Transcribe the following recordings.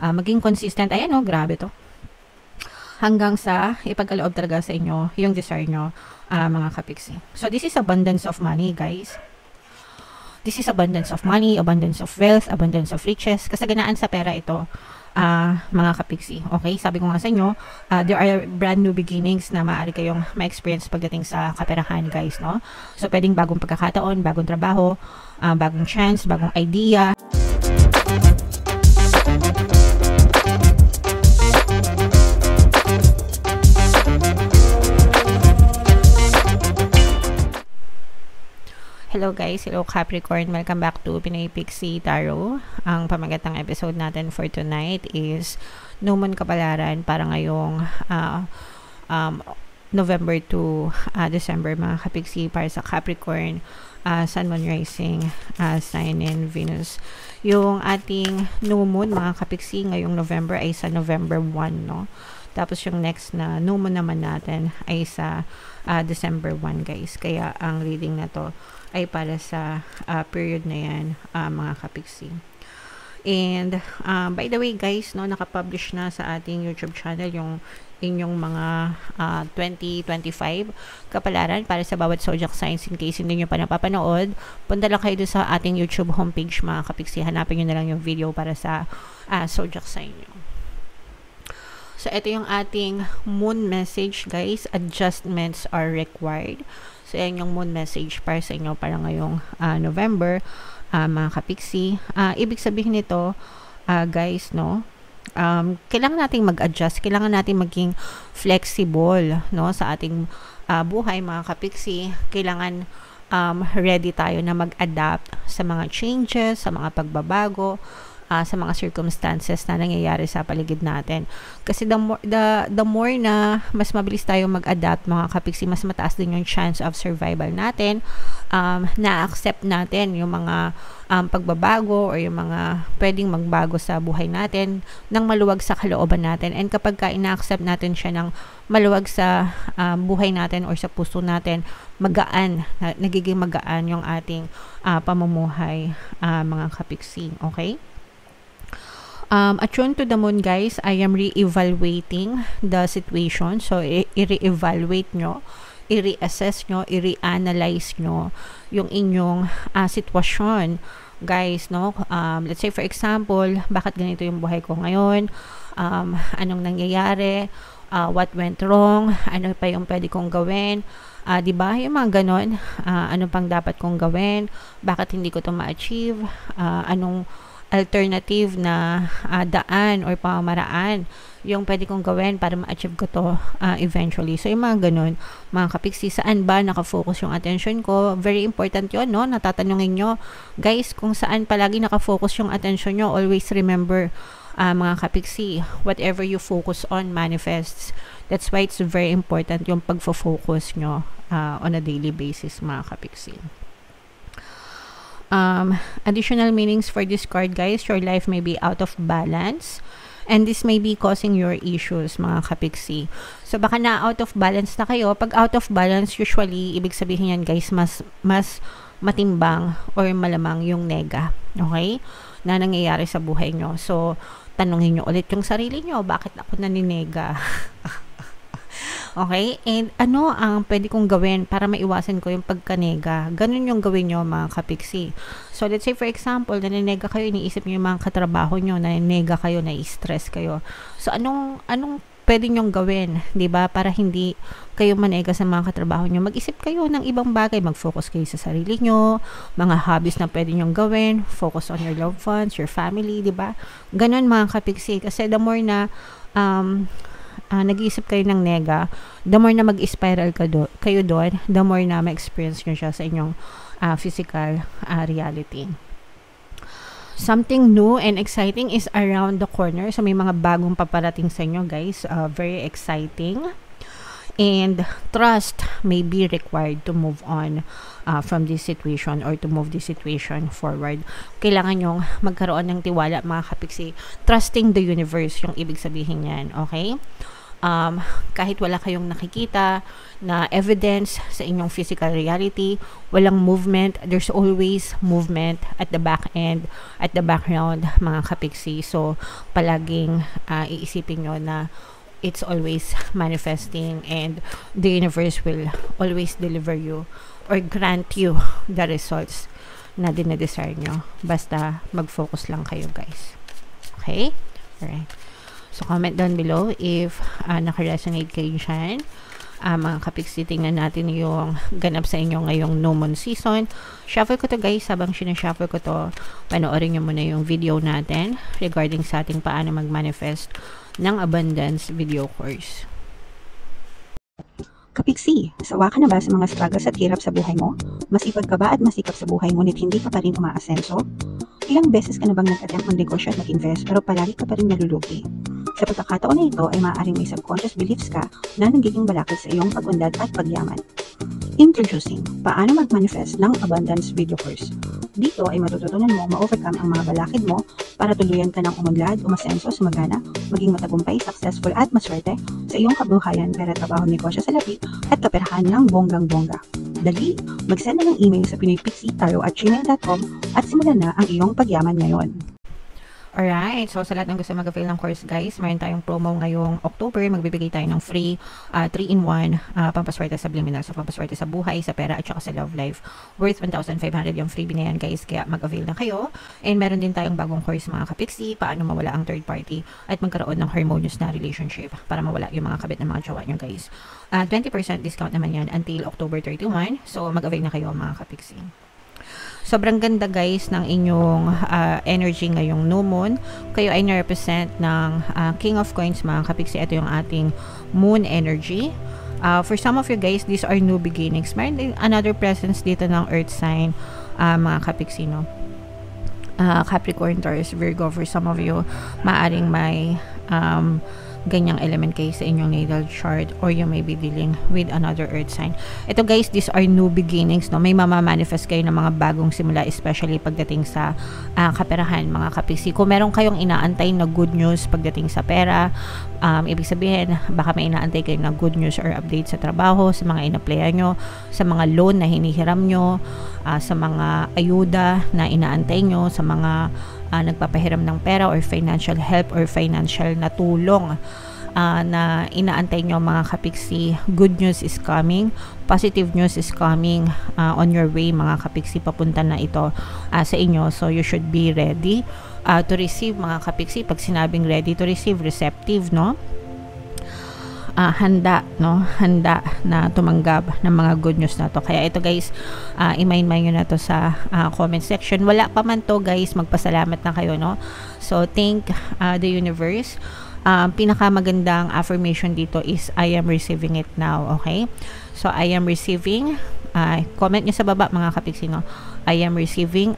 maging consistent. Ayan o, grabe to. Hanggang sa ipagkaloob talaga sa inyo yung desire nyo, mga kapiksi. So, this is abundance of money, guys. This is abundance of money, abundance of wealth, abundance of riches. Kasaganaan sa pera ito, mga kapiksi. Okay? Sabi ko nga sa inyo, there are brand new beginnings na maaari kayong ma-experience pagdating sa kaperahan, guys, no? So, pwedeng bagong pagkakataon, bagong trabaho, bagong chance, bagong idea. Hello guys, hello Capricorn, welcome back to Pinoy Pixie Tarot. Ang pamagatang episode natin for tonight is New Moon Kapalaran para ngayong November to December, mga Kapixie, para sa Capricorn, Sun, Moon, Rising, Sign, and Venus. Yung ating New Moon, mga Kapixie, ngayong November ay sa November 1, no? Tapos yung next na New Moon naman natin ay sa December 1, guys. Kaya ang reading na to ay para sa period na yan, mga Kapixie. And by the way, guys, no, nakapublish na sa ating YouTube channel yung inyong mga 2025 kapalaran para sa bawat zodiac signs. In case hindi nyo pa napapanood, punta lang kayo sa ating YouTube homepage, mga Kapixie. Hanapin nyo na lang yung video para sa zodiac sign nyo. So, ito yung ating moon message, guys. Adjustments are required. So, yan yung moon message para sa inyo para ngayong November, mga Kapixie. Ibig sabihin nito, guys, no? Kailangan nating mag-adjust. Kailangan nating maging flexible, no? Sa ating buhay, mga Kapixie. Kailangan ready tayo na mag-adapt sa mga changes, sa mga pagbabago, sa mga circumstances na nangyayari sa paligid natin. Kasi the more na mas mabilis tayo mag-adapt, mga Kapixie, mas mataas din yung chance of survival natin. Na-accept natin yung mga pagbabago or yung mga pwedeng magbago sa buhay natin ng maluwag sa kalooban natin. And kapag ina-accept natin siya ng maluwag sa buhay natin or sa puso natin, magaan, nagiging magaan yung ating pamumuhay, mga Kapixie. Okay? Attuned to the moon, guys, I am re-evaluating the situation. So, i-re-evaluate nyo, i-reassess nyo, i-re-analyze nyo yung inyong sitwasyon, guys, no? Let's say, for example, bakit ganito yung buhay ko ngayon? Anong nangyayari? What went wrong? Ano pa yung pwede kong gawin? Diba? Yung mga ganon. Ano pang dapat kong gawin? Bakit hindi ko to ma-achieve? Anong alternative na daan or pamamaraan yung pwede kong gawin para ma-achieve ko to eventually. So, yung mga ganun, mga Kapixie, saan ba nakafocus yung attention ko? Very important yun, no? Natatanungin nyo, guys, kung saan palagi nakafocus yung attention nyo. Always remember, mga Kapixie, whatever you focus on manifests. That's why it's very important yung pagfo-focus nyo on a daily basis, mga Kapixie. Additional meanings for this card, guys. Your life may be out of balance and this may be causing your issues, mga Kapixie. So, baka na out of balance na kayo. Pag out of balance, usually, ibig sabihin yan, guys, mas matimbang or malamang yung nega, okay, na nangyayari sa buhay nyo. So, tanungin nyo ulit yung sarili nyo, bakit ako naninega? Okay? And ano ang pwede kong gawin para maiwasan ko yung pagkanega? Ganun yung gawin nyo, mga Kapixie. So, let's say for example, naninega kayo, iniisip nyo yung mga katrabaho nyo, naninega kayo, nai-stress kayo. So, anong pwede nyong gawin, 'di ba? Para hindi kayo manega sa mga katrabaho nyo. Mag-isip kayo ng ibang bagay, mag-focus kayo sa sarili nyo, mga hobbies na pwede nyong gawin, focus on your loved ones, your family, 'di ba? Ganun, mga Kapixie, kasi the more na nag-iisip kayo ng nega, the more na mag-spiral kayo doon, the more na ma-experience nyo siya sa inyong physical reality. Something new and exciting is around the corner. So, may mga bagong paparating sa inyo, guys. Very exciting. And trust may be required to move on from this situation or to move this situation forward. Kailangan nyong magkaroon ng tiwala, mga Kapixie. Trusting the universe, yung ibig sabihin yan. Okay? kahit wala kayong nakikita na evidence sa inyong physical reality, walang movement, there's always movement at the back end, at the background, mga kapiksi. So, palaging iisipin nyo na it's always manifesting and the universe will always deliver you or grant you the results na dinadesire nyo. Basta mag-focus lang kayo, guys. Okay? Alright. So, comment down below if naka-resonate kayo dyan. Mga kapiksi, tingnan natin yung ganap sa inyo ngayong no moon season. Shuffle ko to, guys. Habang sinashuffle ko to, panoorin nyo muna yung video natin regarding sa ating paano mag-manifest ng abundance video course. Kapiksi, sawa ka na ba sa mga struggles at hirap sa buhay mo? Masipag ka ba at masikap sa buhay ngunit hindi ka pa rin umaasenso? Ilang beses ka na bang nag-attempt mag-negosyo at mag-invest pero palagi ka pa rin nalulugi? Sa pagkakataon na ito ay maaaring may subconscious beliefs ka na nagiging balakid sa iyong pag-unlad at pagyaman. Introducing, paano mag-manifest ng abundance video course. Dito ay matututunan mo ma-overcome ang mga balakid mo para tuluyan ka ng umunlad, umasenso, sumagana, maging matagumpay, successful at maswerte sa iyong kabuhayan, pera, trabaho, negosyo sa lapi at kaperahan ng bonggang-bongga. Dali, mag-send na ng email sa pinoypixitaro@gmail.com at simulan na ang iyong pagyaman ngayon. Alright, so sa lahat ng gusto mag-avail ng course, guys, mayroon tayong promo ngayong October. Magbibigay tayo ng free 3-in-1 pampaswerte sa subliminal. So, pampaswerte sa buhay, sa pera, at saka sa love life. Worth 1,500 yung freebie na yan, guys. Kaya mag-avail na kayo. And meron din tayong bagong course, mga kapiksi, paano mawala ang third party at magkaroon ng harmonious na relationship para mawala yung mga kabit ng mga jowa nyo, guys. 20% discount naman yan until October 31. So, mag-avail na kayo, mga kapiksi. Sobrang ganda, guys, ng inyong energy ngayong new moon. Kayo ay na-represent ng King of Coins, mga kapiksi. Ito yung ating moon energy. For some of you, guys, these are new beginnings. Mayroon din another presence dito ng earth sign, mga kapiksi, no? Capricorn, Taurus, Virgo. For some of you, maaring may ganyang element kayo sa inyong natal chart or you may be dealing with another earth sign. Ito, guys, these are new beginnings, no? May mamamanifest kayo ng mga bagong simula, especially pagdating sa kaperahan, mga kapiksi. Kung meron kayong inaantay na good news pagdating sa pera, ibig sabihin, baka may inaantay kayo na good news or update sa trabaho, sa mga ina-playan nyo, sa mga loan na hinihiram nyo, sa mga ayuda na inaantay nyo, sa mga nagpapahiram ng pera or financial help or financial na tulong na inaantay nyo, mga kapiksi. Good news is coming, positive news is coming on your way, mga kapiksi. Papunta na ito sa inyo, so you should be ready to receive, mga kapiksi. Pag sinabing ready to receive, receptive, no? Handa, no? Handa na tumanggap ng mga good news na to. Kaya ito, guys, i-mind nyo na to sa comment section. Wala pa man to, guys, magpasalamat na kayo, no? So, thank the universe. Pinakamagandang affirmation dito is I am receiving it now, okay? So, I am receiving, comment nyo sa baba, mga kapiksi, no? I am receiving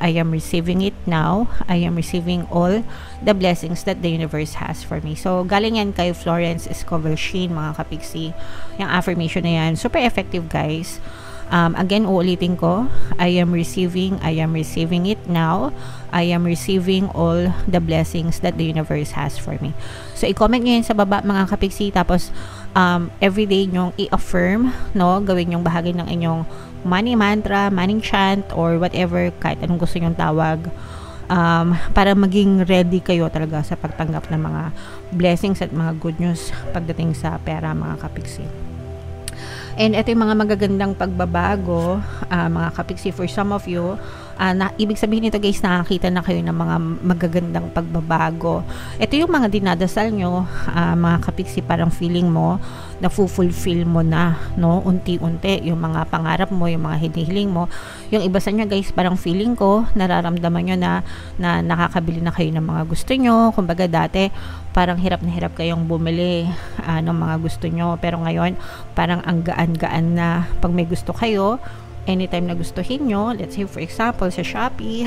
it now. I am receiving all the blessings that the universe has for me. So, galing yan kay Florence Scovel-Sheen, mga kapiksi. Yung affirmation na yan, super effective, guys. Again, uulitin ko, I am receiving it now. I am receiving all the blessings that the universe has for me. So, i-comment nyo yan sa baba, mga kapiksi. Tapos, everyday nyong i-affirm, no? Gawin yung bahagi ng inyong money mantra, money chant, or whatever, kahit anong gusto nyong tawag, para maging ready kayo talaga sa pagtanggap ng mga blessings at mga good news pagdating sa pera, mga kapiksi. And ito yung mga magagandang pagbabago, mga kapiksi, for some of you. Ibig sabihin nito, guys, nakakita na kayo ng mga magagandang pagbabago. Ito yung mga dinadasal nyo, mga kapiksi, parang feeling mo na fulfill mo na, no? Unti-unti yung mga pangarap mo, yung mga hinihiling mo. Yung iba sa inyo, guys, parang feeling ko, nararamdaman nyo na nakakabili na kayo ng mga gusto nyo. Kumbaga dati, parang hirap na hirap kayong bumili ng mga gusto nyo. Pero ngayon, parang ang gaan-gaan na pag may gusto kayo, anytime na gustuhin nyo, let's say for example sa Shopee,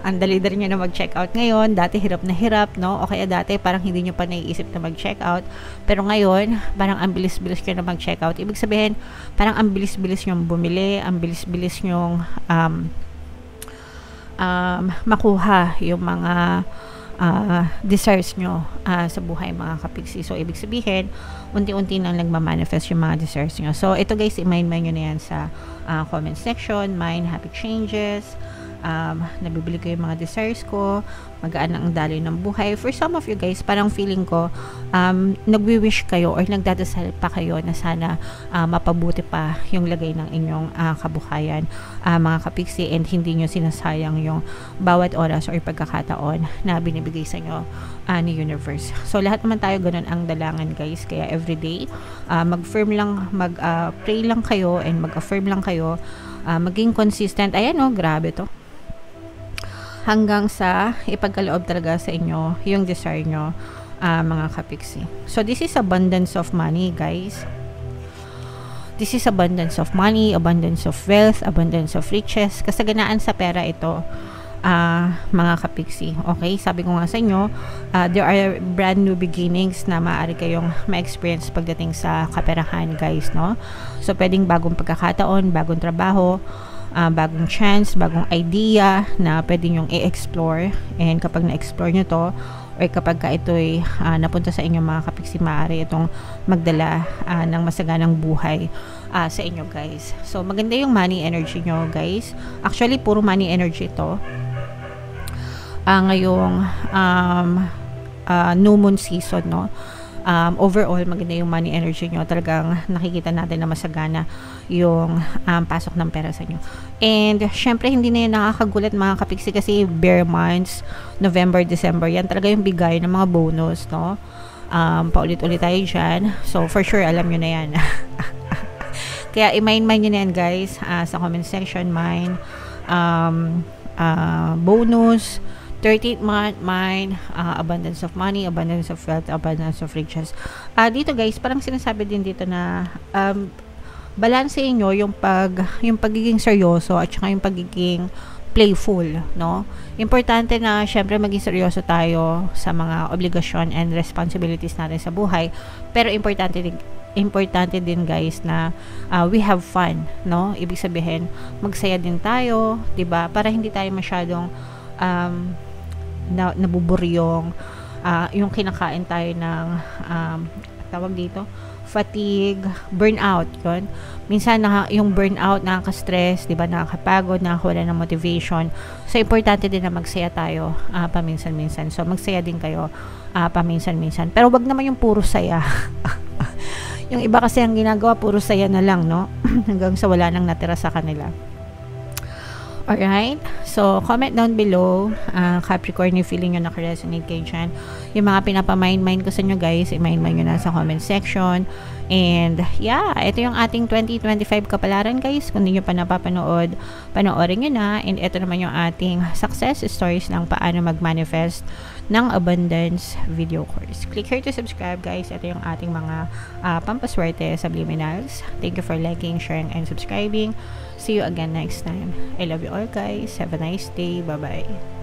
ang dali-dali nyo na mag-checkout ngayon. Dati hirap na hirap, no? O kaya dati parang hindi nyo pa naiisip na mag-checkout, pero ngayon parang ang bilis-bilis nyo na mag-checkout. Ibig sabihin, parang ang bilis-bilis nyo bumili, ang bilis-bilis nyo makuha yung mga desires nyo sa buhay mga kapiksi. So, ibig sabihin, unti-unti nang nagmamanifest yung mga desires nyo. So, ito guys, i-mind nyo na yan sa comment section. Mind happy changes. Nabibili ko yung mga desires ko, magaan ang daloy ng buhay. For some of you guys, parang feeling ko nagwi-wish kayo or nagdadasal pa kayo na sana mapabuti pa yung lagay ng inyong kabuhayan, mga kapiksi, and hindi nyo sinasayang yung bawat oras or pagkakataon na binibigay sa inyo ni universe. So lahat naman tayo ganun ang dalangan guys, kaya everyday mag-pray lang kayo and mag-affirm lang kayo, maging consistent. Ayan grabe to, hanggang sa ipagkaloob talaga sa inyo yung desire nyo, mga kapiksi. So, this is abundance of money, guys. This is abundance of money, abundance of wealth, abundance of riches. Kasaganaan sa pera ito, mga kapiksi. Okay? Sabi ko nga sa inyo, there are brand new beginnings na maaari kayong ma-experience pagdating sa kaperahan, guys, no? So, pwedeng bagong pagkakataon, bagong trabaho, bagong chance, bagong idea na pwede nyong i-explore, and kapag na-explore nyo to or kapag ito'y napunta sa inyo mga kapiksi, maaari itong magdala ng masaganang buhay sa inyo guys. So maganda yung money energy nyo guys. Actually puro money energy to ngayong new moon season, no? Overall, maganda yung money energy nyo. Talagang nakikita natin na masagana yung pasok ng pera sa inyo. And, syempre, hindi na yun nakakagulat mga kapiksi kasi bare months, November, December, yan talaga yung bigay ng mga bonus, no? Paulit-ulit tayo dyan. So, for sure, alam nyo na yan. Kaya, i-mind nyo na yan, guys, sa comment section, bonus, 13th month, abundance of money, abundance of wealth, abundance of riches. Dito guys, parang sinasabi din dito na balansehin nyo yung pagiging seryoso at saka yung pagiging playful, no? Importante na syempre maging seryoso tayo sa mga obligasyon and responsibilities natin sa buhay, pero importante din guys na we have fun, no? Ibig sabihin, magsaya din tayo, 'di ba? Para hindi tayo masyadong nabuburyong, yung kinakain tayo ng tawag dito, fatigue, burnout, yun. Minsan yung burnout, nakaka-stress, 'di ba? Nakakapagod, nakakawala ng motivation. So importante din na magsaya tayo paminsan-minsan. So magsaya din kayo paminsan-minsan. Pero wag naman yung puro saya. Yung iba kasi ang ginagawa puro saya na lang, no? Hanggang sa wala nang natira sa kanila. Alright? So, comment down below, Capricorn, yung feeling nyo naka-resonate kayo dyan. Yung mga pinapamind ko sa inyo guys, i-mind nyo na sa comment section. And, yeah, ito yung ating 2025 kapalaran guys. Kung hindi nyo pa napapanood, panoorin nyo na. And ito naman yung ating success stories ng paano mag-manifest ng abundance video course. Click here to subscribe guys. Ito yung ating mga pampaswerte subliminals. Thank you for liking, sharing, and subscribing. See you again next time. I love you all guys. Have a nice day. Bye-bye.